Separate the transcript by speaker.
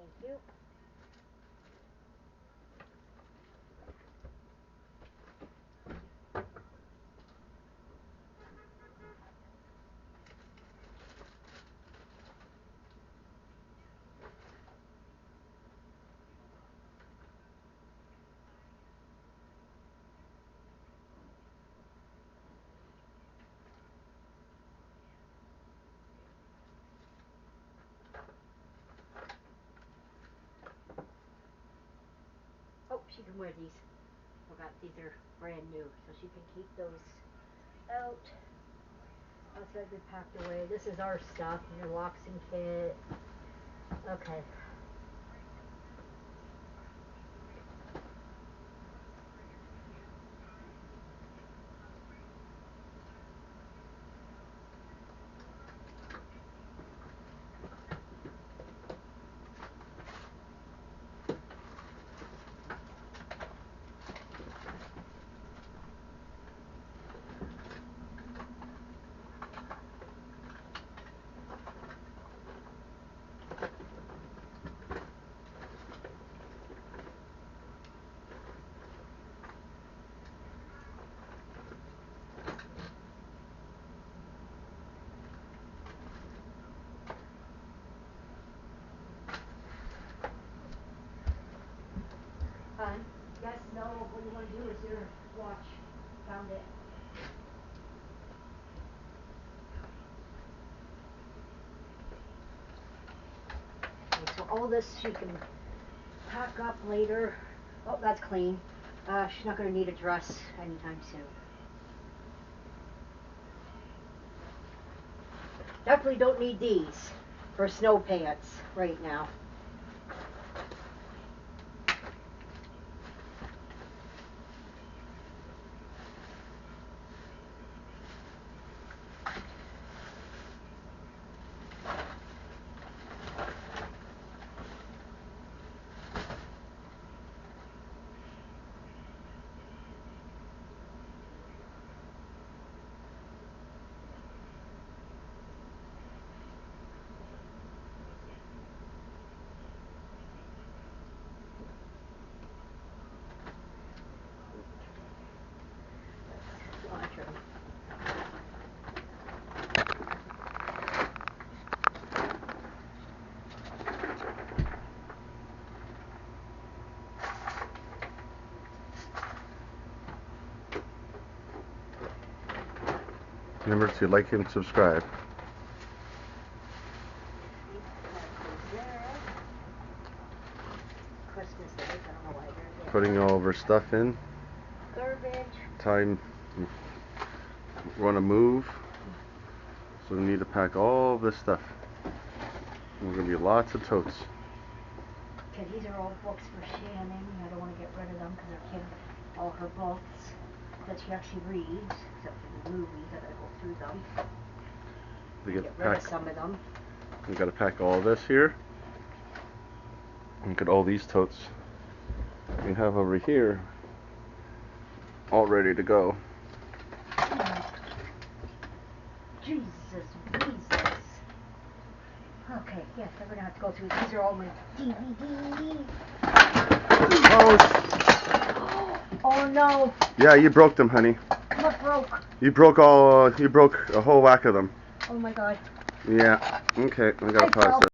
Speaker 1: Thank you. Oh, she can wear these. Forgot these are brand new, so she can keep those out. That's gotta be packed away. This is our stuff, your waxing kit. Okay. Yes, no, what you want to do is your watch. Found it. Okay, so all this she can pack up later. Oh, that's clean. She's not going to need a dress anytime soon. Definitely don't need these for snow pants right now.
Speaker 2: Remember to like and subscribe. Putting all of our stuff in.
Speaker 1: Garbage.
Speaker 2: Time we want to move, so we need to pack all this stuff. And there's going to be lots of totes.
Speaker 1: Okay, these are all books for Shannon. I don't want to get rid of them because they're all her books that she actually reads, except for the movies. I gotta go through them.
Speaker 2: We
Speaker 1: get rid of some of them.
Speaker 2: We got to pack all this here. Look at all these totes we have over here, all ready to go.
Speaker 1: Jesus, Jesus. Okay, yes, I'm gonna have to go through. These are all my DVDs. Oh no.
Speaker 2: Yeah, you broke them, honey.
Speaker 1: What broke?
Speaker 2: You broke a whole whack of them.
Speaker 1: Oh my God.
Speaker 2: Yeah. Okay, I gotta pause it.